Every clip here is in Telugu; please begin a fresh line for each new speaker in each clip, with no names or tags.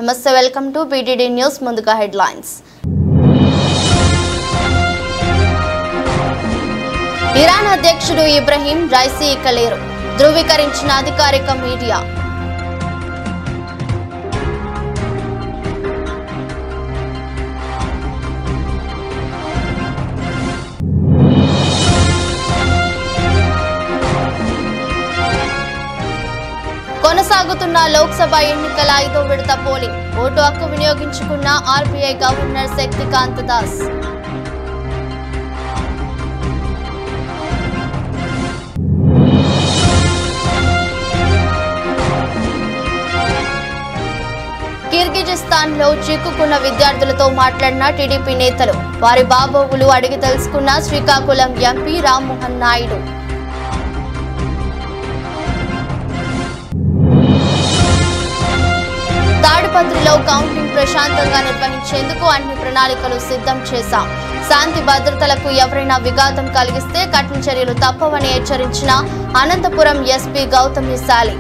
నమస్తే, వెల్కమ్ టు BTD న్యూస్. ముందుగా హెడ్లైన్స్. ఇరాన్ అధ్యక్షుడు ఇబ్రహీం రైసీ ఇక లేరు, ధృవీకరించిన అధికారిక మీడియా. కొనసాగుతున్న లోక్సభ ఎన్నికల 5వ విడత పోలింగ్. ఓటు హక్కు వినియోగించుకున్న RBI గవర్నర్ శక్తికాంత దాస్. కిర్గిజిస్తాన్ లో చిక్కుకున్న విద్యార్థులతో మాట్లాడిన టీడీపీ నేతలు. వారి బాగోగులు అడిగి తెలుసుకున్న శ్రీకాకుళం ఎంపీ రామ్మోహన్ నాయుడు. తాడిపత్రిలో కౌంటింగ్ ప్రశాంతంగా నిర్వహించేందుకు అన్ని ప్రణాళికలు సిద్ధం చేశాం. శాంతి భద్రతలకు ఎవరైనా విఘాతం కలిగిస్తే కఠిన చర్యలు తప్పవని హెచ్చరించిన అనంతపురం ఎస్పీ గౌతమిశాలి.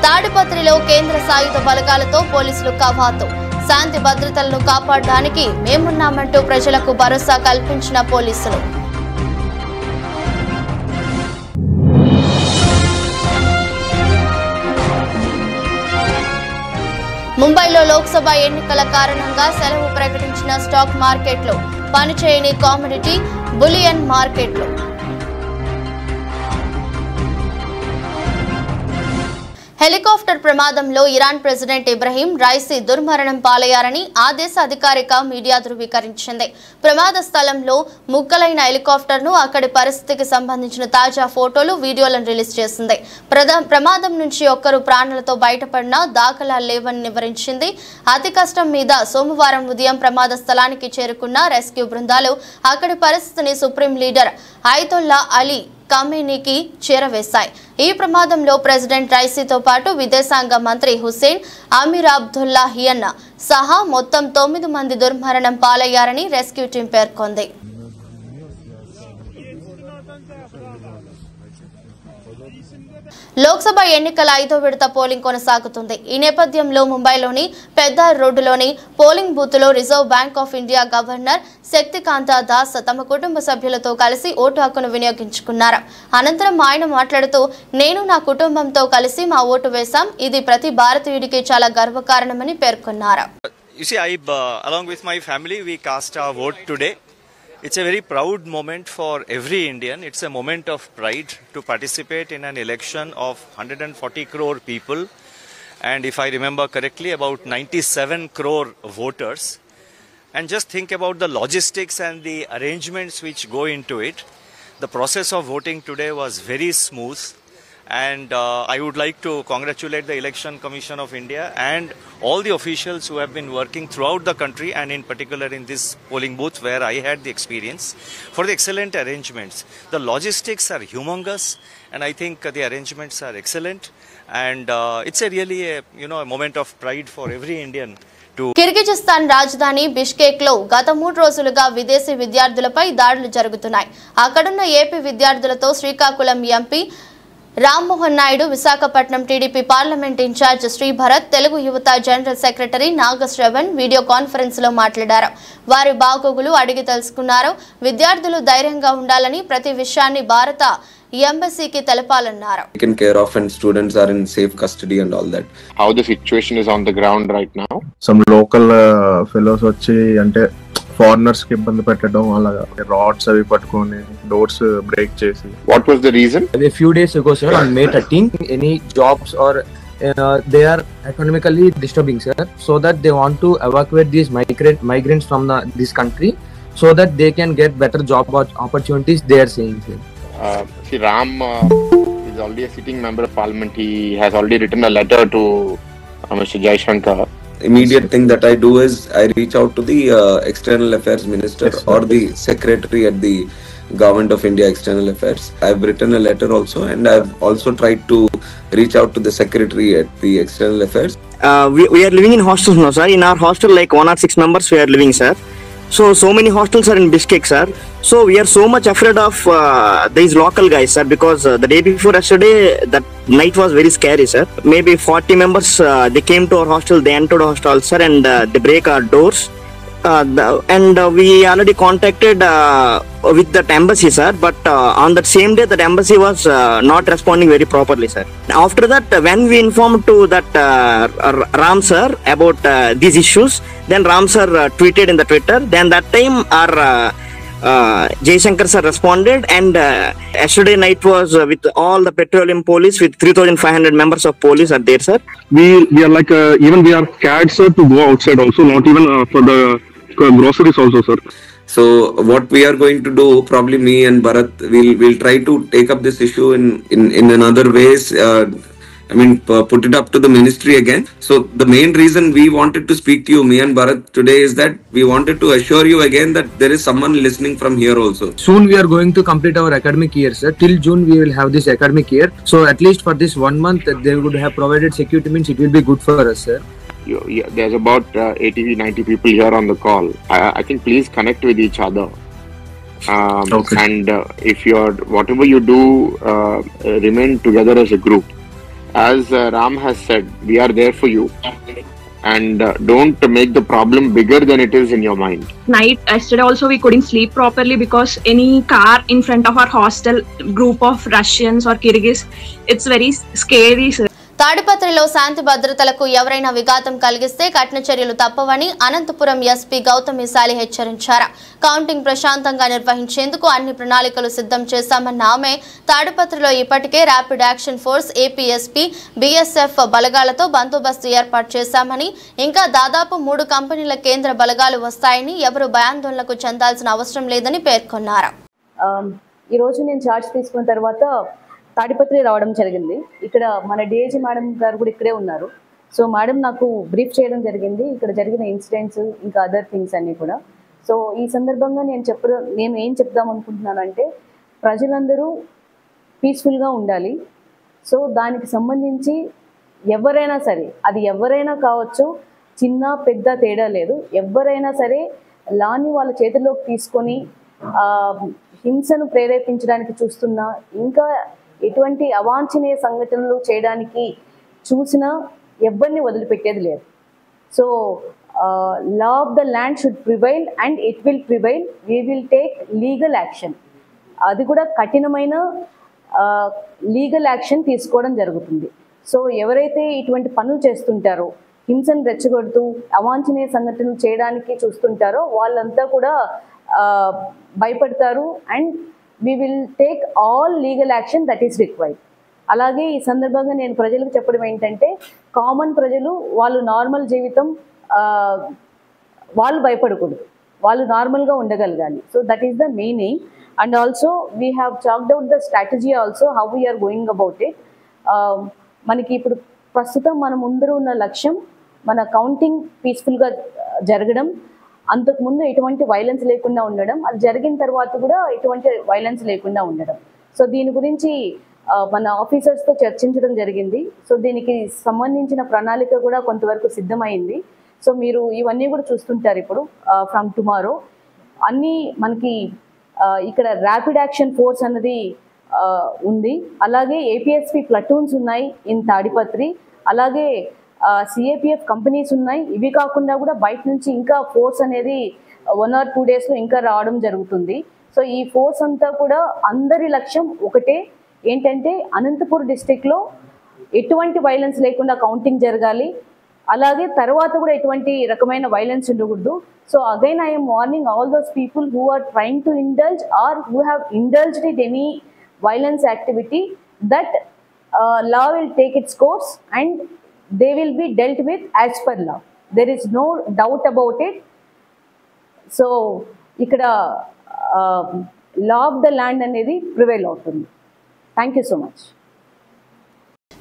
తాడిపత్రిలో కేంద్ర సాయుధ బలగాలతో పోలీసులు కవాతు. శాంతి భద్రతలను కాపాడడానికి మేమున్నామంటూ ప్రజలకు భరోసా కల్పించిన పోలీసులు. ముంబైలో లోక్సభ ఎన్నికల కారణంగా సెలవు ప్రకటించిన స్టాక్ మార్కెట్లు, పనిచేయని కామోడిటీ బులియన్ మార్కెట్లు. హెలికాప్టర్ ప్రమాదంలో ఇరాన్ ప్రెసిడెంట్ ఇబ్రహీం రైసీ దుర్మరణం పాలయ్యారని ఆ దేశ అధికారిక మీడియా ధృవీకరించింది. ప్రమాద స్థలంలో ముక్కలైన హెలికాప్టర్ను, అక్కడి పరిస్థితికి సంబంధించిన తాజా ఫోటోలు, వీడియోలను రిలీజ్ చేసింది. ప్రమాదం నుంచి ఒక్కరు ప్రాణాలతో బయటపడిన దాఖలాలు లేవని వివరించింది. అతి కష్టం మీద సోమవారం ఉదయం ప్రమాద స్థలానికి చేరుకున్న రెస్క్యూ బృందాలు అక్కడి పరిస్థితిని సుప్రీం లీడర్ అయతొల్లా అలీ ఖమేనీకి చేరవేశాయి. ఈ ప్రమాదంలో ప్రెసిడెంట్ రైసీతో పాటు విదేశాంగ మంత్రి హుసేన్ అమీర్ అబ్దుల్లాహియన్ సహా మొత్తం 9 మంది దుర్మరణం పాలయ్యారని రెస్క్యూ టీం పేర్కొంది. లోక్సభ ఎన్నికల 5వ విడత పోలింగ్ కొనసాగుతుంది. ఈ నేపథ్యంలో ముంబైలోని పెద్దార్ రోడ్డులోని పోలింగ్ బూత్లో reserve bank of India governor Shaktikanta Das తమ కుటుంబ సభ్యులతో కలిసి ఓటు హక్కును వినియోగించుకున్నారు. అనంతరం ఆయన మాట్లాడుతూ, నేను నా కుటుంబంతో కలిసి మా ఓటు వేశాం. ఇది ప్రతి భారతీయుడికి చాలా గర్వకారణమని పేర్కొన్నారు.
Along with my family, we cast our vote today. It's a very proud moment for every Indian. It's a moment of pride to participate in an election of 140 crore people. And if I remember correctly, about 97 crore voters. And just think about the logistics and the arrangements which go into it. The process of voting today was very smooth. And I would like to congratulate the Election Commission of India and all the officials who have been working throughout the country, and in particular in this polling booth where I had the experience, for the excellent arrangements. The logistics are humongous, and I think the arrangements are excellent, and it's a really a moment of pride for every Indian.
Kyrgyzstan రాజధాని బిష్కేక్ లో గత 3 రోజులుగా విదేశీ విద్యార్థులపై దాడులు జరుగుతున్నాయి. అక్కడున్న ఏపీ విద్యార్థులతో Srikakulam MP Rammohan Naidu, Visakhapatnam TDP parliament in charge Sribharat, Telugu Yuvatha general secretary Nagasravan video conference లో మాట్లాడారు. వారి బాగోగులు అడిగి తెలుసుకున్నారు. విద్యార్థులు ధైర్యంగా ఉండాలని, ప్రతి విషయాన్ని భారత ఎంబసీకి తెలపాలన్నారు.
Taken care of and students are in safe custody and all that.
How the situation is on the ground right now?
Some local fellows వచ్చి అంటే ఫారినర్స్ కి ఇబ్బంది పెట్టడం, అలాగా రాడ్స్ అవి పట్టుకొని డోర్స్ బ్రేక్ చేసి.
What was the reason?
A few days ago, sir, on May 13, any jobs or they are economically disturbing, sir, so that they want to evacuate these migrants from this country so that they can get better job opportunities, they are saying, sir.
See, Ram is already a sitting member of parliament. He has already written a letter to Mr. Jaishankar.
Immediate thing that I do is I reach out to the external affairs minister, yes, or the secretary at the Government of India External Affairs. I've written a letter also, and I've also tried to reach out to the secretary at the External Affairs.
We are living in hostels now, sir. In our hostel, like 106 members we are living, sir. So many hostels are in Bishkek, sir. So we are so much afraid of these local guys, sir, because the day before yesterday, that night was very scary, sir. Maybe 40 members, they came to our hostel, they entered our hostel, sir, and they break our doors. We already contacted with that embassy, sir, but on that same day that embassy was not responding very properly, sir. After that, when we informed to that Ram sir about these issues, then Ram sir tweeted in the Twitter. Then that time our Jaishankar sir responded, and yesterday night was with all the petroleum police with 3,500 members of police are there, sir.
We are like even we are scared, sir, to go outside also, not even for the groceries also, sir.
So what we are going to do, probably me and Bharat, we'll try to take up this issue in another ways. Put it up to the ministry again. So the main reason we wanted to speak to you, me and Bharat, today is that we wanted to assure you again that there is someone listening from here also.
Soon we are going to complete our academic year, sir. Till June we will have this academic year. So at least for this 1 month, they would have provided security, means it will be good for us, sir.
There's about 80-90 people here on the call. I think please connect with each other.
Okay.
And if you're whatever you do, remain together as a group. As Ram has said, we are there for you, and don't make the problem bigger than it is in your mind.
Yesterday also we couldn't sleep properly because any car in front of our hostel, group of Russians or Kyrgyz, it's very scary, sir.
తాడిపత్రిలో శాంతి భద్రతలకు ఎవరైనా విఘాతం కలిగిస్తే కఠిన చర్యలు తప్పవని అనంతపురం ఎస్పీ గౌతమ్ ఇసాలి హెచ్చరించారు. కౌంటింగ్ ప్రశాంతంగా నిర్వహించేందుకు అన్ని ప్రణాళికలు సిద్ధం చేశామన్న ఆమె తాడిపత్రిలో ఇప్పటికే rapid action force, APSP, BSF బలగాలతో బందోబస్తు ఏర్పాటు చేశామని, ఇంకా దాదాపు 3 కంపెనీల కేంద్ర బలగాలు వస్తాయని, ఎవరు భయాందోళనకు చెందాల్సిన అవసరం లేదని పేర్కొన్నారు.
ఈ రోజు నేను ఛార్జ్ తీసుకున్న తర్వాత తాడిపత్రి రావడం జరిగింది. ఇక్కడ మన డిఐజీ మేడం గారు కూడా ఇక్కడే ఉన్నారు. సో మేడం నాకు బ్రీఫ్ చేయడం జరిగింది ఇక్కడ జరిగిన ఇన్సిడెంట్స్, ఇంకా అదర్ థింగ్స్ అన్నీ కూడా. సో ఈ సందర్భంగా నేను ఏం చెప్దాం అనుకుంటున్నానంటే, ప్రజలందరూ పీస్ఫుల్గా ఉండాలి. సో దానికి సంబంధించి ఎవరైనా సరే, అది ఎవరైనా కావచ్చు, చిన్న పెద్ద తేడా లేదు, ఎవరైనా సరే లాని వాళ్ళ చేతిలోకి తీసుకొని హింసను ప్రేరేపించడానికి చూస్తున్నా, ఇంకా ఎటువంటి అవాంఛనీయ సంఘటనలు చేయడానికి చూసినా ఎవరిని వదిలిపెట్టేది లేదు. So law of the land should prevail and it will prevail. We will take legal action. అది కూడా కఠినమైన లీగల్ యాక్షన్ తీసుకోవడం జరుగుతుంది. సో ఎవరైతే ఇటువంటి పనులు చేస్తుంటారో, హింసను రెచ్చగొడుతూ అవాంఛనీయ సంఘటనలు చేయడానికి చూస్తుంటారో వాళ్ళంతా కూడా భయపడతారు. And we will take all legal action that is required. అలాగే ఈ సందర్భంగా నేను ప్రజలకు చెప్పడం ఏంటంటే, కామన్ ప్రజలు వాళ్ళు నార్మల్ జీవితం వాళ్ళు భయపడకూడదు, వాళ్ళు నార్మల్గా ఉండగలగాలి. So that is the meaning. And also we have chalked out the strategy also how we are going about it. మనకి ఇప్పుడు ప్రస్తుతం మన ముందర ఉన్న లక్ష్యం మన కౌంటింగ్ పీస్ఫుల్గా జరగడం, అంతకుముందు ఎటువంటి వైలెన్స్ లేకుండా ఉండడం, అది జరిగిన తర్వాత కూడా ఎటువంటి వైలెన్స్ లేకుండా ఉండడం. సో దీని గురించి మన ఆఫీసర్స్తో చర్చించడం జరిగింది. సో దీనికి సంబంధించిన ప్రణాళిక కూడా కొంతవరకు సిద్ధమైంది. సో మీరు ఇవన్నీ కూడా చూస్తుంటారు ఇప్పుడు ఫ్రమ్ టుమారో. అన్నీ మనకి ఇక్కడ ర్యాపిడ్ యాక్షన్ ఫోర్స్ అన్నది ఉంది, అలాగే ఏపీఎస్పీ ప్లటూన్స్ ఉన్నాయి ఇన్ తాడిపత్రి, అలాగే సిఏపిఎఫ్ కంపెనీస్ ఉన్నాయి. ఇవి కాకుండా కూడా బయట నుంచి ఇంకా ఫోర్స్ అనేది 1 or 2 days ఇంకా రావడం జరుగుతుంది. సో ఈ ఫోర్స్ అంతా కూడా అందరి లక్ష్యం ఒకటే, ఏంటంటే అనంతపూర్ డిస్ట్రిక్ట్లో ఎటువంటి వైలెన్స్ లేకుండా కౌంటింగ్ జరగాలి, అలాగే తర్వాత కూడా ఎటువంటి రకమైన వైలెన్స్ ఉండకూడదు. So again I'm warning all those people who are trying to indulge or who have indulged in any violence activity, that law will take its course and they will be dealt with as per law. There is no doubt about it. So ikkada law of the land anedi prevail avutundi. Thank you so much.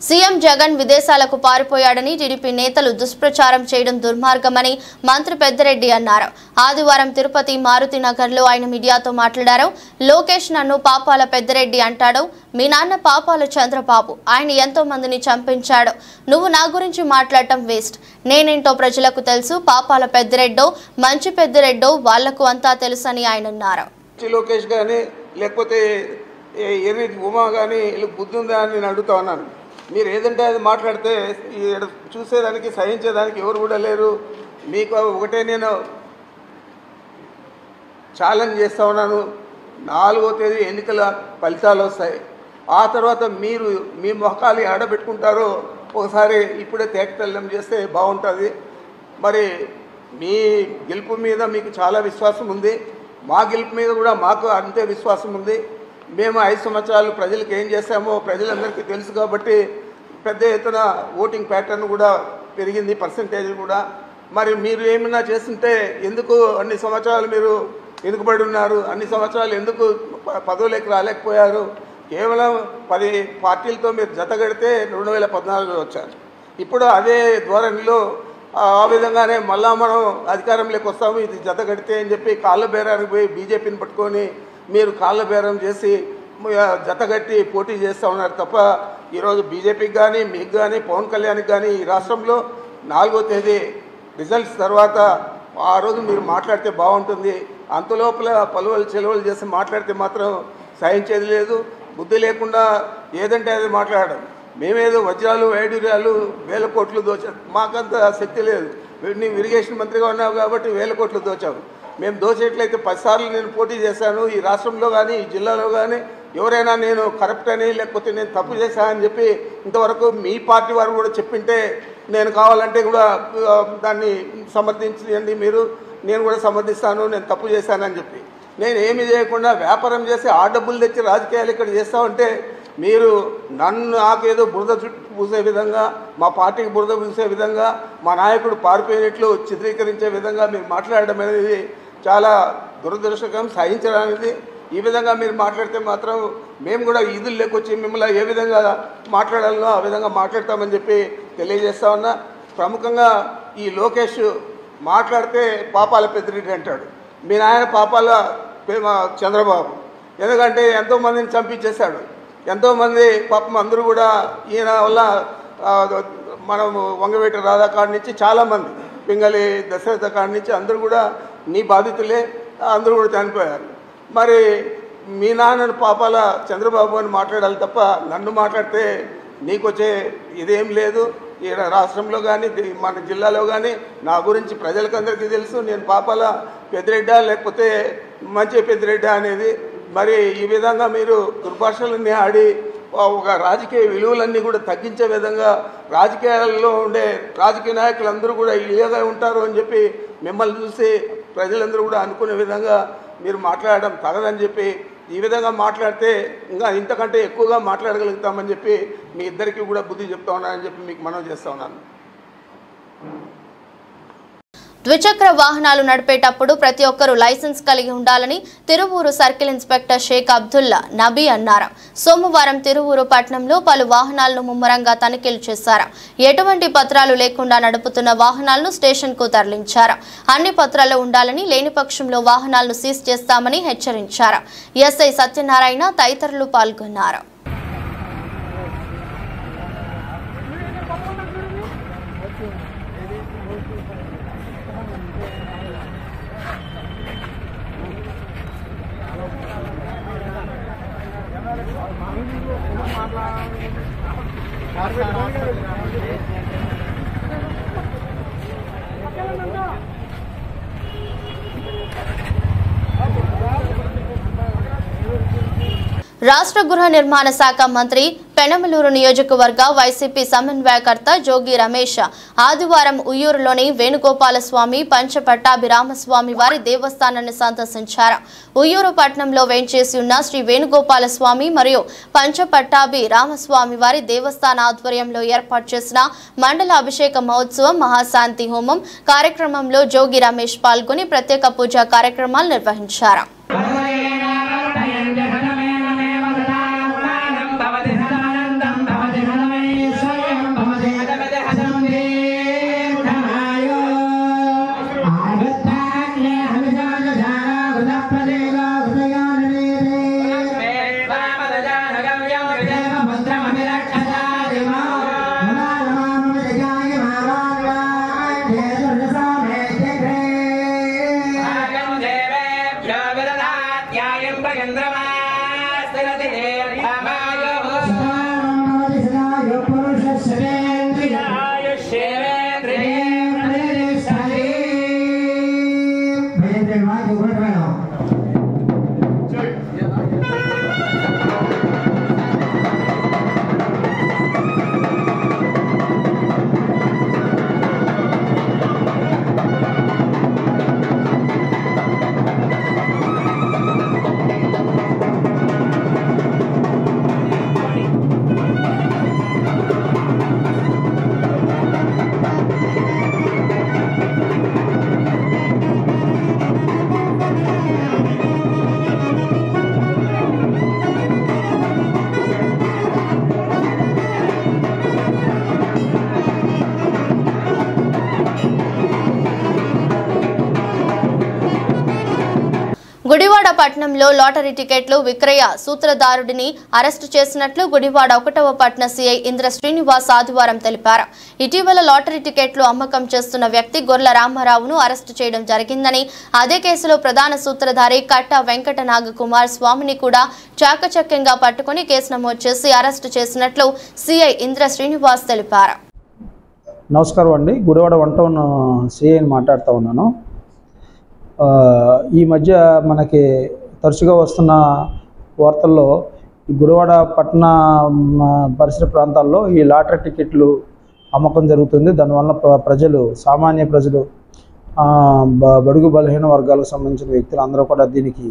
CM Jagan విదేశాలకు పారిపోయాడని టీడీపీ నేతలు దుష్ప్రచారం చేయడం దుర్మార్గమని మంత్రి పెద్దిరెడ్డి అన్నారు. ఆదివారం తిరుపతి మారుతి నగర్లో ఆయన మీడియాతో మాట్లాడారు. లోకేష్ నన్ను పాపాల పెద్దిరెడ్డి అంటాడు. మీ నాన్న పాపాల చంద్రబాబు. ఆయన ఎంతో మందిని చంపించాడు. నువ్వు నా గురించి మాట్లాడటం వేస్ట్. నేనేంటో ప్రజలకు తెలుసు. పాపాల పెద్దిరెడ్డో మంచి పెద్దిరెడ్డో వాళ్లకు అంతా తెలుసని ఆయన అన్నారు.
లోకేష్ గానీ లేకపోతే ఎర్రి ఉమా కానీ బుద్ధి ఉందా అని నేను అడుగుతా ఉన్నాను. మీరు ఏదంటే అది మాట్లాడితే చూసేదానికి సహించేదానికి ఎవరు కూడా లేరు. మీకు ఒకటే నేను ఛాలెంజ్ చేస్తూ ఉన్నాను. 4వ తేదీ ఎన్నికల ఫలితాలు వస్తాయి. ఆ తర్వాత మీరు మీ మొహకాలు ఆడబెట్టుకుంటారో ఒకసారి ఇప్పుడే తేటతెల్లం చేస్తే బాగుంటుంది. మరి మీ గెలుపు మీద మీకు చాలా విశ్వాసం ఉంది. మా గెలుపు మీద కూడా మాకు అంతే విశ్వాసం ఉంది. మేము 5 సంవత్సరాలు ప్రజలకు ఏం చేశామో ప్రజలందరికీ తెలుసు కాబట్టి పెద్ద ఎత్తున ఓటింగ్ ప్యాటర్న్ కూడా పెరిగింది, పర్సంటేజ్ కూడా. మరి మీరు ఏమైనా చేస్తుంటే ఎందుకు అన్ని సంవత్సరాలు మీరు వెనుకబడి ఉన్నారు? అన్ని సంవత్సరాలు ఎందుకు పదవులకు రాలేకపోయారు? కేవలం 10 పార్టీలతో మీరు జతగడితే 2014లో వచ్చారు. ఇప్పుడు అదే ధోరణిలో ఆ విధంగానే మళ్ళా మనం అధికారంలోకి వస్తాము, ఇది జతగడితే అని చెప్పి కాళ్ళ బేరానికి పోయి బీజేపీని పట్టుకొని మీరు కాళ్ళ బేరం చేసి జతగట్టి పోటీ చేస్తూ ఉన్నారు తప్ప ఈరోజు బీజేపీకి కానీ మీకు కానీ పవన్ కళ్యాణ్కి కానీ ఈ రాష్ట్రంలో 4వ తేదీ రిజల్ట్స్ తర్వాత ఆ రోజు మీరు మాట్లాడితే బాగుంటుంది. అంతలోపల పలువలు చెలవలు చేసి మాట్లాడితే మాత్రం సహించేది లేదు. బుద్ధి లేకుండా ఏదంటే అది మాట్లాడడం. మేమేదో వజ్రాలు వైడూర్యాలు 1000 కోట్లు దోచాం. మాకంత శక్తి లేదు. నీవు ఇరిగేషన్ మంత్రిగా ఉన్నావు కాబట్టి 1000 కోట్లు దోచావు. మేము దోచేట్లయితే 10 సార్లు నేను పోటీ చేశాను. ఈ రాష్ట్రంలో కానీ ఈ జిల్లాలో కానీ ఎవరైనా నేను కరప్ట్ అని లేకపోతే నేను తప్పు చేశానని చెప్పి ఇంతవరకు మీ పార్టీ వారు కూడా చెప్పింటే నేను కావాలంటే కూడా దాన్ని సమర్థించండి మీరు. నేను కూడా సమర్థిస్తాను నేను తప్పు చేశానని చెప్పి. నేను ఏమి చేయకుండా వ్యాపారం చేసి ఆ డబ్బులు తెచ్చి రాజకీయాలు ఇక్కడ చేస్తామంటే మీరు నాకేదో బురద చుట్టూ పూసే విధంగా, మా పార్టీకి బురద పూసే విధంగా, మా నాయకుడు పారిపోయినట్లు చిత్రీకరించే విధంగా మీరు మాట్లాడడం అనేది చాలా దురదృష్టకరం, సహించడానికి. ఈ విధంగా మీరు మాట్లాడితే మాత్రం మేము కూడా ఈదులు లేకొచ్చి మిమ్మల్ని ఏ విధంగా మాట్లాడాలనో ఆ విధంగా మాట్లాడతామని చెప్పి తెలియజేస్తా ఉన్నా. ప్రముఖంగా ఈ లోకేష్ మాట్లాడితే పాపాల పెద్దిరెడ్డి అంటాడు. మీ నాయన పాపాల చంద్రబాబు. ఎందుకంటే ఎంతోమందిని చంపించేశాడు. ఎంతోమంది పాపం అందరూ కూడా ఈయన వల్ల మనం వంగవేటి రాధా కాడి నుంచి చాలామంది, పింగళి దశరథ కాడి నుంచి అందరూ కూడా నీ బాధితులే, అందరూ కూడా చనిపోయారు. మరి మీ నాన్నను పాపాల చంద్రబాబు అని మాట్లాడాలి తప్ప నన్ను మాట్లాడితే నీకు వచ్చే ఇదేం లేదు. ఈ రాష్ట్రంలో కానీ మన జిల్లాలో కానీ నా గురించి ప్రజలకందరికీ తెలుసు. నేను పాపాల పెద్దిరెడ్డా లేకపోతే మంచి పెద్దిరెడ్డా అనేది. మరి ఈ విధంగా మీరు దుర్భాషలన్నీ ఆడి ఒక రాజకీయ విలువలన్నీ కూడా తగ్గించే విధంగా రాజకీయాల్లో ఉండే రాజకీయ నాయకులందరూ కూడా ఇలాగే ఉంటారు అని చెప్పి మిమ్మల్ని చూసి ప్రజలందరూ కూడా అనుకునే విధంగా మీరు మాట్లాడడం తగదని చెప్పి ఈ విధంగా మాట్లాడితే ఇంకా ఇంతకంటే ఎక్కువగా మాట్లాడగలుగుతామని చెప్పి మీ ఇద్దరికీ కూడా బుద్ధి చెప్తా ఉన్నానని చెప్పి మీకు మనవి చేస్తా ఉన్నాను.
ద్విచక్ర వాహనాలు నడిపేటప్పుడు ప్రతి ఒక్కరూ లైసెన్స్ కలిగి ఉండాలని తిరువూరు సర్కిల్ ఇన్స్పెక్టర్ షేక్ అబ్దుల్లా నబీ అన్నారు. సోమవారం తిరువూరు పట్టణంలో పలు వాహనాలను ముమ్మరంగా తనిఖీలు చేశారు. ఎటువంటి పత్రాలు లేకుండా నడుపుతున్న వాహనాలను స్టేషన్ కు తరలించారు. అన్ని పత్రాలు ఉండాలని, లేని పక్షంలో వాహనాలను సీజ్ చేస్తామని హెచ్చరించారు. ఎస్ఐ సత్యనారాయణ తదితరులు పాల్గొన్నారు. రాష్ట్ర గృహ నిర్మాణ శాఖ మంత్రి పెనమలూరు నియోజకవర్గ వైసీపీ సమన్వయకర్త జోగి రమేష్ ఆదివారం ఉయ్యూరులోని వేణుగోపాలస్వామి పంచపట్టాభిరామస్వామి వారి దేవస్థానాన్ని సందర్శించారు. ఉయ్యూరు పట్టణంలో వేంచేసి ఉన్న శ్రీ వేణుగోపాలస్వామి మరియు పంచపట్టాభిరామస్వామి వారి దేవస్థాన ఆధ్వర్యంలో ఏర్పాటు చేసిన మండల అభిషేక మహోత్సవం మహాశాంతి హోమం కార్యక్రమంలో జోగి రమేష్ పాల్గొని ప్రత్యేక పూజా కార్యక్రమాలు నిర్వహించారు. గుడివాడ పట్టణంలో లాటరీ టికెట్లు విక్రయ సూత్రధారుడిని అరెస్టు చేసినట్లు గుడివాడ 1వ పట్టణ సిఐ ఇంద్ర శ్రీనివాస్ ఆదివారం తెలిపారు. ఇటీవల లాటరీ టికెట్లు అమ్మకం చేస్తున్న వ్యక్తి గొర్ల రామారావును అరెస్టు చేయడం జరిగిందని, అదే కేసులో ప్రధాన సూత్రధారి కట్ట వెంకట నాగకుమార్ స్వామిని కూడా చాకచక్యంగా పట్టుకుని కేసు నమోదు చేసి అరెస్టు చేసినట్లు సిఐ ఇంద్ర శ్రీనివాస్ తెలిపారు.
నమస్కారం అండి, గుడివాడ 1 టౌన్ సిఐని మాట్లాడుతూ ఉన్నాను. ఈ మధ్య మనకి తరచుగా వస్తున్న వార్తల్లో ఈ గుడివాడ పట్టణ పరిసర ప్రాంతాల్లో ఈ లాటరీ టికెట్లు అమ్మకం జరుగుతుంది. దానివల్ల ప్రజలు, సామాన్య ప్రజలు, బడుగు బలహీన వర్గాలకు సంబంధించిన వ్యక్తులు అందరూ కూడా దీనికి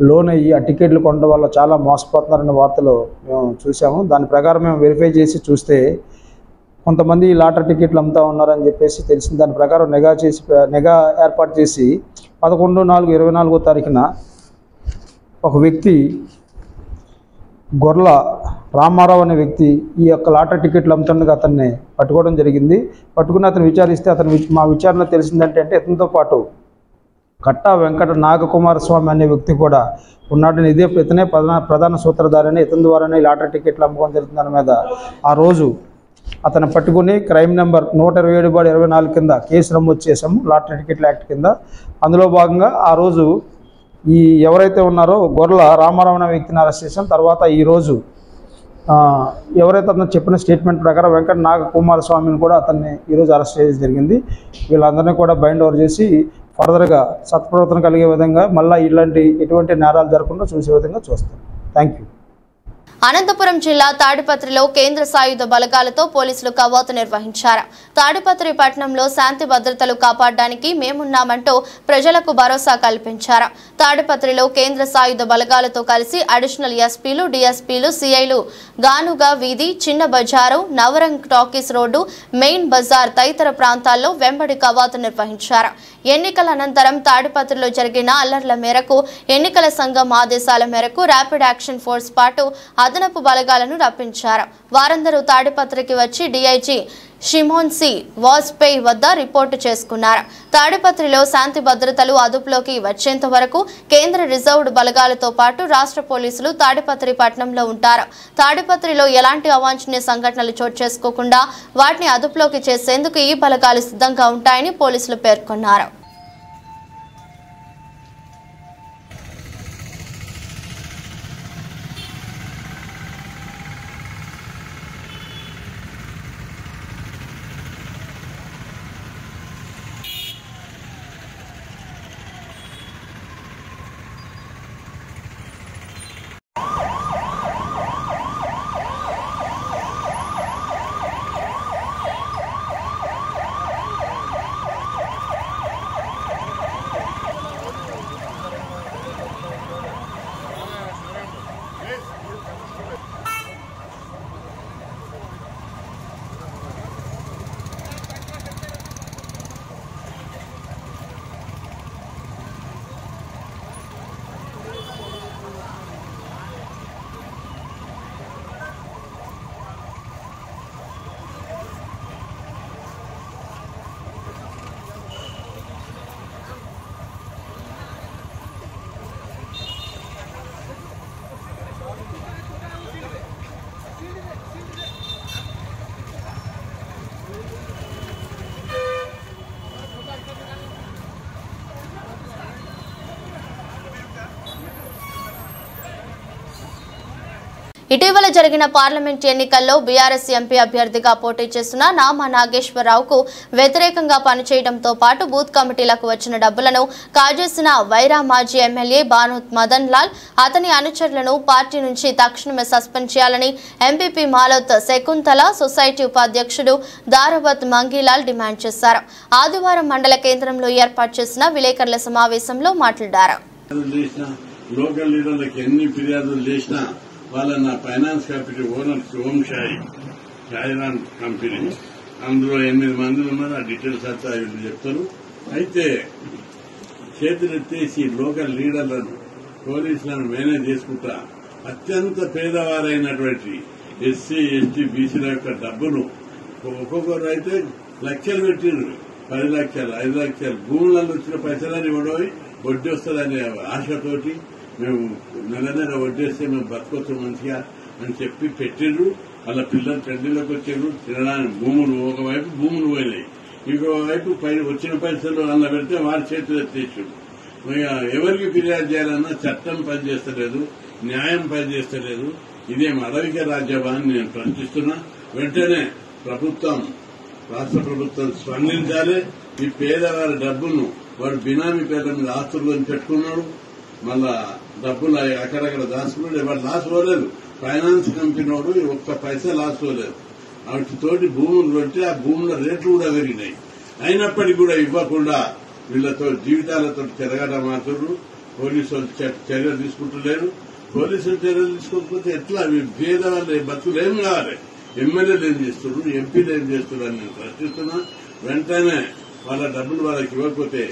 లోన్ అయ్యి ఆ టికెట్లు కొనడం వల్ల చాలా మోసపోతున్నారనే వార్తలు మేము చూసాము. దాని ప్రకారం మేము వెరిఫై చేసి చూస్తే కొంతమంది లాటరీ టికెట్లు అమ్ముతా ఉన్నారని చెప్పేసి తెలిసింది. దాని ప్రకారం నిఘా ఏర్పాటు చేసి 11/4/24 తారీఖున ఒక వ్యక్తి గొర్ల రామారావు అనే వ్యక్తి ఈ యొక్క లాటరీ టికెట్లు అమ్ముతుండగా అతన్ని పట్టుకోవడం జరిగింది. పట్టుకుని అతను విచారిస్తే మా విచారణ తెలిసిందంటే ఇతనితో పాటు కట్ట వెంకట నాగకుమార స్వామి అనే వ్యక్తి కూడా ఉన్నాడని, ఇతనే ప్రధాన సూత్రధారిని, ఇతని ద్వారానే లాటరీ టికెట్లు అమ్ముకోవడం జరుగుతుంది. దాని మీద ఆ రోజు అతను పట్టుకుని క్రైమ్ నెంబర్ 127/24 కింద కేసు నమోదు చేశాము, లాటరీ టికెట్ల యాక్ట్ కింద. అందులో భాగంగా ఆ రోజు ఈ ఎవరైతే ఉన్నారో గొర్ల రామారావు అనే వ్యక్తిని అరెస్ట్ చేశాం. తర్వాత ఈరోజు ఎవరైతే అతను చెప్పిన స్టేట్మెంట్ ప్రకారం వెంకట నాగకుమార స్వామిని కూడా అతన్ని ఈరోజు అరెస్ట్ చేయడం జరిగింది. వీళ్ళందరినీ కూడా బైండ్ ఓవర్ చేసి ఫర్దర్గా సత్ప్రవర్తన కలిగే విధంగా మళ్ళీ ఎటువంటి నేరాలు జరగకుండా చూసే విధంగా చూస్తాం. Thank you.
అనంతపురం జిల్లా తాడిపత్రిలో కేంద్ర సాయుధ బలగాలతో పోలీసులు కవాతు నిర్వహించారు. తాడిపత్రి పట్టణంలో శాంతి భద్రతలు కాపాడడానికి మేమున్నామంటూ ప్రజలకు భరోసా కల్పించారు. తాడిపత్రిలో కేంద్ర సాయుధ బలగాలతో కలిసి అడిషనల్ ఎస్పీలు, డిఎస్పీలు, సిఐలు గానుగా వీధి, చిన్న బజారు, Navrang talkies road, main bazaar తదితర ప్రాంతాల్లో వెంబడి కవాతు నిర్వహించారు. ఎన్నికల అనంతరం తాడిపత్రిలో జరిగిన అల్లర్ల మేరకు ఎన్నికల సంఘం ఆదేశాల మేరకు ర్యాపిడ్ యాక్షన్ ఫోర్స్ పాటు అదనపు బలగాలను రప్పించారు. వారందరూ తాడిపత్రికి వచ్చి డీఐజీ షిమోన్ సి వాజ్పేయి వద్ద రిపోర్టు చేసుకున్నారు. తాడిపత్రిలో శాంతి భద్రతలు అదుపులోకి వచ్చేంత వరకు కేంద్ర రిజర్వ్డ్ బలగాలతో పాటు రాష్ట్ర పోలీసులు తాడిపత్రి పట్టణంలో ఉంటారు. తాడిపత్రిలో ఎలాంటి అవాంఛనీయ సంఘటనలు చోటు చేసుకోకుండా వాటిని అదుపులోకి చేసేందుకు ఈ బలగాలు సిద్ధంగా ఉంటాయని పోలీసులు పేర్కొన్నారు. ఇటీవల జరిగిన పార్లమెంట్ ఎన్నికల్లో బీఆర్ఎస్ ఎంపీ అభ్యర్థిగా పోటీ చేస్తున్న నామా నాగేశ్వరరావుకు వ్యతిరేకంగా పనిచేయడంతో పాటు బూత్ కమిటీలకు వచ్చిన డబ్బులను కాజేసిన వైరా మాజీ ఎమ్మెల్యే బానోత్ మదన్ లాల్ అతని అనుచరులను పార్టీ నుంచి తక్షణమే సస్పెండ్ చేయాలని ఎంపీపీ మాలోత్ శకుంతల సొసైటీ ఉపాధ్యక్షుడు దారవత్ మంగీలాల్ డిమాండ్ చేశారు. ఆదివారం మండల కేంద్రంలో ఏర్పాటు చేసిన విలేకరుల సమావేశంలో మాట్లాడారు.
లోకల్ లీడర్లకు ఎన్ని ఫిర్యాదులు చేసినా వాళ్ళ నా ఫైనాన్స్ కంపెనీ ఓనర్ షాయిరాన్ కంపెనీ అందులో 8 మంది ఉన్నారు. ఆ డీటెయిల్స్ అంతా వీళ్ళు చెప్తారు. అయితే చేతులెత్తేసి లోకల్ లీడర్లను పోలీసులను మేనేజ్ చేసుకుంటా అత్యంత పేదవారైనటువంటి ఎస్సీ ఎస్టీ బీసీల యొక్క డబ్బును ఒక్కొక్కరు అయితే లక్షలు పెట్టిండ్రు. 10 లక్షలు 5 లక్షలు భూములలో వచ్చిన పైసలని ఇవ్వడం వడ్డీ వస్తుందనే ఆశతోటి మేము నెల వడ్డేస్తే మేము బతకొచ్చు మంచిగా అని చెప్పి పెట్టిండ్రు. వాళ్ళ పిల్లలు పెళ్లిలోకి వచ్చారు. తినడానికి భూములు ఒకవైపు భూములు పోయినాయి, ఇంకోవైపు వచ్చిన పైసలు అలా పెడితే వారి చేతులు ఎత్తేసాడు. ఎవరికి ఫిర్యాదు చేయాలన్నా చట్టం పనిచేస్తలేదు, న్యాయం పనిచేస్తలేదు. ఇదేం అడవిక రాజ్యమా అని నేను ప్రశ్నిస్తున్నా. వెంటనే రాష్ట్ర ప్రభుత్వం స్పందించాలి. ఈ పేదవారి డబ్బును వాడు బినామీ పేర్ల మీద ఆస్తులను పెట్టుకున్నాడు. మళ్ళా డబ్బులు అక్కడక్కడ దాచుకున్నాడు. ఎవరు లాస్ పోలేదు. ఫైనాన్స్ కంపెనీ వాడు ఒక్క పైసా లాస్ పోలేదు. వాటితోటి భూములు పెట్టి ఆ భూముల రేట్లు కూడా పెరిగినాయి. అయినప్పటికీ కూడా ఇవ్వకుండా వీళ్లతో జీవితాలతో తిరగటమాతున్నారు. పోలీసులు చర్యలు తీసుకుంటలేరు. పోలీసులు చర్యలు తీసుకోకపోతే ఎట్లా పేదవాళ్ళు బతుకులు ఏం కావాలి? ఎమ్మెల్యేలు ఏం చేస్తున్నారు, ఎంపీలు ఏం చేస్తున్నారు అని నేను ప్రశ్నిస్తున్నా. వెంటనే వాళ్ళ డబ్బులు వాళ్ళకి ఇవ్వకపోతే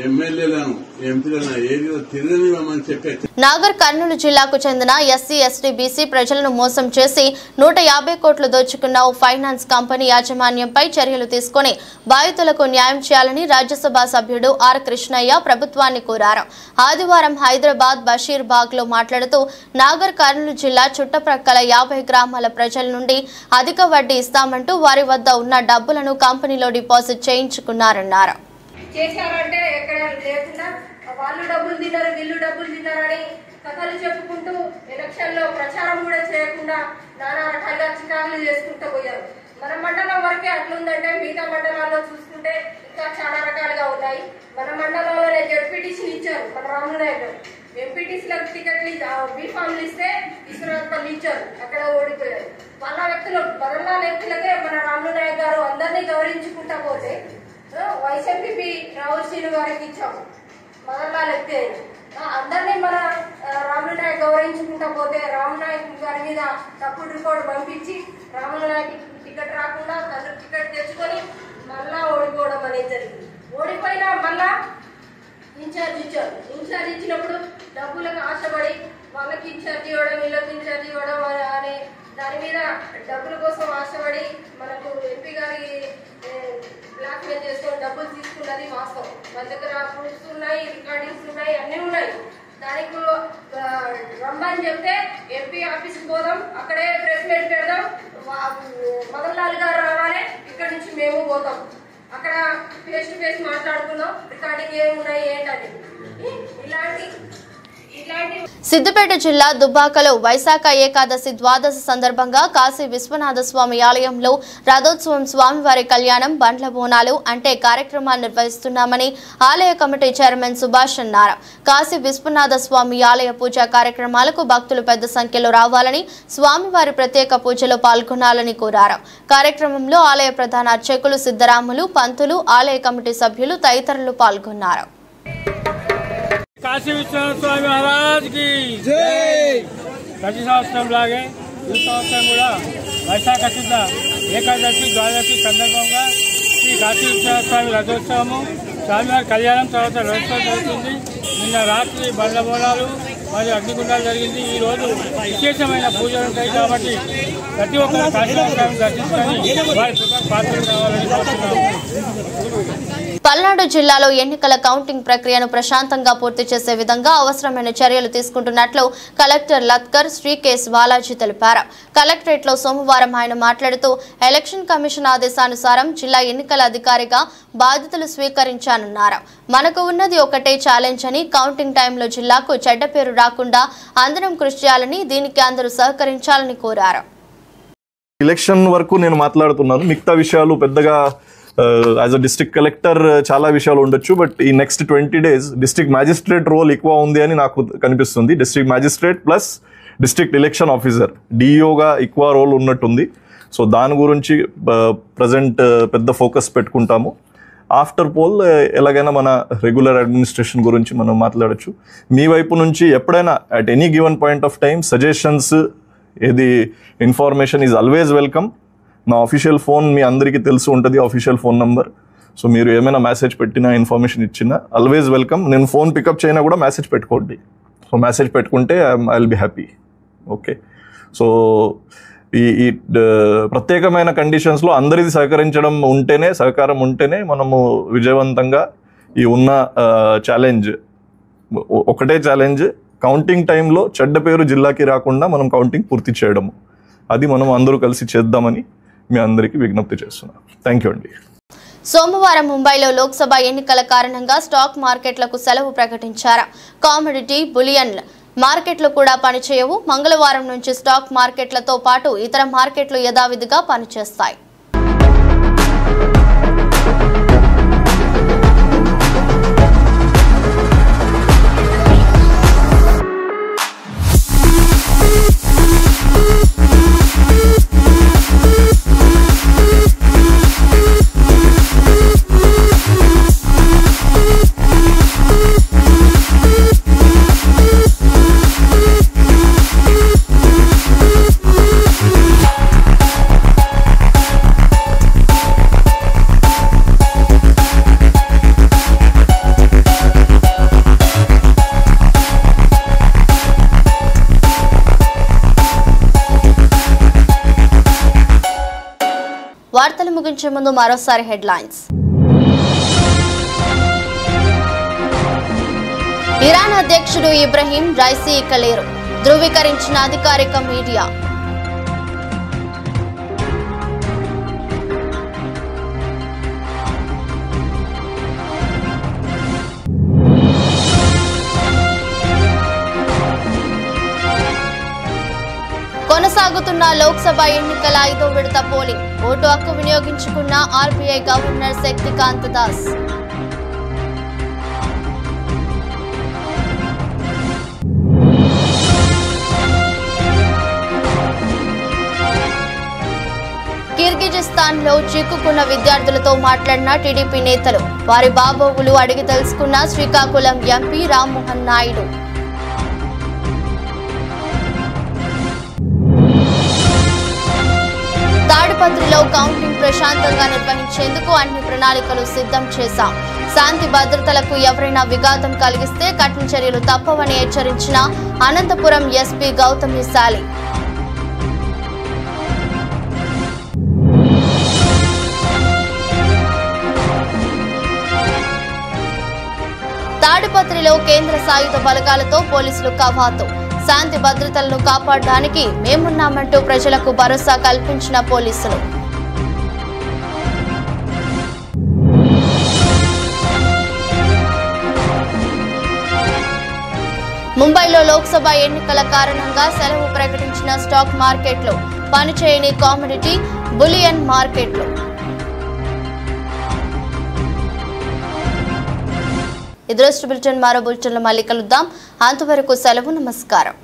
ఎమ్మెల్యేలను ఎంపీలను ఏరియాలో తిరగనివ్వమని చెప్పే.
నాగర్ కర్నూలు జిల్లాకు చెందిన ఎస్సీ ఎస్టీ బీసీ ప్రజలను మోసం చేసి 150 కోట్లు దోచుకున్న ఓ ఫైనాన్స్ కంపెనీ యాజమాన్యంపై చర్యలు తీసుకుని బాధితులకు న్యాయం చేయాలని రాజ్యసభ సభ్యుడు ఆర్ కృష్ణయ్య ప్రభుత్వాన్ని కోరారు. ఆదివారం హైదరాబాద్ బషీర్బాగ్ లో మాట్లాడుతూ నాగర్ కర్నూలు జిల్లా చుట్టుప్రక్కల 50 గ్రామాల ప్రజల నుండి అధిక వడ్డీ ఇస్తామంటూ వారి వద్ద ఉన్న డబ్బులను కంపెనీలో డిపాజిట్ చేయించుకున్నారన్నారు.
చేశారంటే ఎక్కడ లేకుండా వాళ్ళు డబ్బులు తిన్నారు వీళ్ళు డబ్బులు తిన్నారని కథలు చెప్పుకుంటూ ఎలక్షన్లో ప్రచారం కూడా చేయకుండా నానా రకాలుగా చికాకులు చేసుకుంటూ పోయారు. మన మండలం వరకే అట్లుందంటే మిగతా మండలాల్లో చూసుకుంటే ఇంకా చాలా రకాలుగా ఉన్నాయి. మన మండలంలోనే జడ్పీటీసీలు ఇచ్చారు మన రాములు నాయుడు. ఎంపీటీసీలకు టికెట్లు బీఫామ్లు ఇస్తే ఇసురాత్మలు ఇచ్చారు, అక్కడ ఓడిపోయారు. వాళ్ళ వ్యక్తులు బదల్లా వ్యక్తులకే మన రాములు నాయుడు గారు అందరినీ గౌరవించుకుంటా పోతే వైఎస్ఎంపీ రావుల్ శ్రీను గారికి ఇచ్చాము. మదర్లాల్ ఎత్తే అందరినీ మన రాములు నాయక్ గౌరవించుకుంటా పోతే రాములు నాయక్ గారి మీద తప్పుడు రిపోర్ట్ పంపించి రాములు నాయక్ టికెట్ రాకుండా తను టికెట్ తెచ్చుకొని మళ్ళా ఓడిపోవడం అనేది జరిగింది. ఓడిపోయినా మళ్ళా ఇన్ఛార్జ్ ఇచ్చారు. ఇన్ఛార్జ్ ఇచ్చినప్పుడు డబ్బులకు ఆశపడి వాళ్ళకి ఇన్ఛార్జ్ ఇవ్వడం వీళ్ళకి ఇన్ఛార్జ్ ఇవ్వడం అనే దాని మీద డబ్బుల కోసం ఆశపడి మనకు ఎంపీ గారి బ్లాక్ మెయిల్ చేసుకొని డబ్బులు తీసుకున్నది వాస్తవం. మన దగ్గర ప్రూఫ్స్ ఉన్నాయి, రికార్డింగ్స్ ఉన్నాయి, అన్నీ ఉన్నాయి. దానికి రమ్మని చెప్తే ఎంపీ ఆఫీస్కి పోదాం, అక్కడే ప్రెస్ మీట్ పెడదాం, మదన్ లాల్ గారు రావాలి, ఇక్కడ నుంచి మేము పోతాం, అక్కడ ఫేస్ టు ఫేస్ మాట్లాడుకుందాం, రికార్డింగ్ ఏమున్నాయి ఏంటని. ఇలాంటి
సిద్దిపేట జిల్లా దుబ్బాకలో వైశాఖ ఏకాదశి ద్వాదశి సందర్భంగా కాశీ విశ్వనాథ స్వామి ఆలయంలో రథోత్సవం స్వామివారి కళ్యాణం బండ్ల బోనాలు అంటే కార్యక్రమాలు నిర్వహిస్తున్నామని ఆలయ కమిటీ చైర్మన్ సుభాష్ అన్నారు. కాశీ విశ్వనాథ స్వామి ఆలయ పూజా కార్యక్రమాలకు భక్తులు పెద్ద సంఖ్యలో రావాలని, స్వామివారి ప్రత్యేక పూజలో పాల్గొనాలని కోరారు. కార్యక్రమంలో ఆలయ ప్రధాన అర్చకులు సిద్ధరాములు, పంతులు, ఆలయ కమిటీ సభ్యులు తదితరులు పాల్గొన్నారు.
కాశీ విశ్వనాథ స్వామి మహారాజ్కి జై. ప్రతి సంవత్సరం లాగే ఈ సంవత్సరం కూడా వైశాఖ శుద్ధ ఏకాదశి ద్వాదశి సందర్భంగా శ్రీ కాశీ విశ్వనాథ స్వామి రథోత్సవము, స్వామివారి కళ్యాణం, తర్వాత రథోత్సవం జరుగుతుంది. నిన్న రాత్రి బండ్ల బోనాలు మరియు అగ్నిగుండాలు జరిగింది. ఈ రోజు విశేషమైన పూజలు ఉంటాయి కాబట్టి ప్రతి ఒక్కరు కాశీ విశ్వనాథ స్వామిని దర్శించుకొని వారి కృపకు పాత్రలు కావాలని కోరుతున్నాము.
పల్నాడు జిల్లాలో ఎన్నికల కౌంటింగ్ ప్రక్రియను ప్రశాంతంగా పూర్తి చేసే విధంగా అవసరమైన చర్యలు తీసుకుంటున్నట్లు కలెక్టర్ లత్కర్ శ్రీకేశ్ బాలాజీ తెలిపారు. కలెక్టరేట్లో సోమవారం ఆయన మాట్లాడుతూ ఎలక్షన్ కమిషన్ ఆదేశానుసారం జిల్లా ఎన్నికల అధికారిగా బాధ్యతలు స్వీకరించానన్నారు. మనకు ఉన్నది ఒకటే ఛాలెంజ్ అని, కౌంటింగ్ టైంలో జిల్లాకు చెడ్డ పేరు రాకుండా అందరం కృషి చేయాలని, దీనికి అందరూ సహకరించాలని కోరారు.
ఎలక్షన్ వరకు నేను మాట్లాడుతున్నాను, మిగతా విషయాలు పెద్దగా యాజ్ అ డిస్ట్రిక్ట్ కలెక్టర్ చాలా విషయాలు ఉండొచ్చు. బట్ ఈ next 20 days district magistrate role ఎక్కువ ఉంది అని నాకు కనిపిస్తుంది. District magistrate plus district election officer డిఓగా ఎక్కువ రోల్ ఉన్నట్టుంది. సో దాని గురించి ప్రజెంట్ పెద్ద ఫోకస్ పెట్టుకుంటాము. ఆఫ్టర్ పోల్ ఎలాగైనా మన రెగ్యులర్ అడ్మినిస్ట్రేషన్ గురించి మనం మాట్లాడచ్చు. మీ వైపు నుంచి ఎప్పుడైనా at any given point of time suggestions, ఏది ఇన్ఫర్మేషన్ ఈజ్ ఆల్వేస్ వెల్కమ్. నా ఆఫీషియల్ ఫోన్ మీ అందరికీ తెలిసి ఉంటుంది, ఆఫీషియల్ ఫోన్ నంబర్. సో మీరు ఏమైనా మెసేజ్ పెట్టినా, ఇన్ఫర్మేషన్ ఇచ్చినా ఆల్వేస్ వెల్కమ్. నేను ఫోన్ పికప్ చేయనా కూడా మెసేజ్ పెట్టుకోండి. సో మెసేజ్ పెట్టుకుంటే I will be happy. Okay. So ఈ ప్రత్యేకమైన కండిషన్స్లో అందరిది సహకారం ఉంటేనే మనము విజయవంతంగా ఈ ఉన్న ఒకటే ఛాలెంజ్, కౌంటింగ్ టైంలో చెడ్డ పేరు జిల్లాకి రాకుండా మనం కౌంటింగ్ పూర్తి చేయడము. అది మనం అందరూ కలిసి చేద్దామని మీ అందరికీ విజ్ఞప్తి చేస్తున్నాను. థ్యాంక్ యూ అండి.
సోమవారం ముంబైలో లోక్సభ ఎన్నికల కారణంగా స్టాక్ మార్కెట్లకు సెలవు ప్రకటించారు. కామోడిటీ, బులియన్ మార్కెట్లు కూడా పనిచేయవు. మంగళవారం నుంచి స్టాక్ మార్కెట్లతో పాటు ఇతర మార్కెట్లు యథావిధిగా పనిచేస్తాయి. వార్తలు ముగించే ముందు మరోసారి హెడ్లైన్స్. ఇరాన్ అధ్యక్షుడు ఇబ్రహీం రైసీ ఇక లేరు, ధృవీకరించిన అధికారిక మీడియా. కొనసాగుతున్న లోక్సభ ఎన్నికల 5వ విడత పోలింగ్. ఓటు హక్కు వినియోగించుకున్న ఆర్బీఐ గవర్నర్ శక్తికాంత దాస్. కిర్గిజిస్తాన్ లో చిక్కుకున్న విద్యార్థులతో మాట్లాడిన టీడీపీ నేతలు. వారి బాగోగులు అడిగి తెలుసుకున్న శ్రీకాకుళం ఎంపీ రామ్మోహన్ నాయుడు. తాడిపత్రిలో కౌంటింగ్ ప్రశాంతంగా నిర్వహించేందుకు అన్ని ప్రణాళికలు సిద్ధం చేశాం. శాంతి భద్రతలకు ఎవరైనా విఘాతం కలిగిస్తే కఠిన చర్యలు తప్పవని హెచ్చరించిన అనంతపురం ఎస్పీ గౌతమి శాలి. తాడిపత్రిలో కేంద్ర సాయుధ బలగాలతో పోలీసులు కవాతు. శాంతి భద్రతలను కాపాడడానికి మేమున్నామంటూ ప్రజలకు భరోసా కల్పించిన పోలీసులు. ముంబైలో లోక్సభ ఎన్నికల కారణంగా సెలవు ప్రకటించిన స్టాక్ మార్కెట్లు, పనిచేయని కామోడిటీ, బులియన్ మార్కెట్లు. ఈ దృష్టి బులెటిన్ మరో బులెటిన్లో మళ్ళీ కలుద్దాం. అంతవరకు సెలవు. నమస్కారం.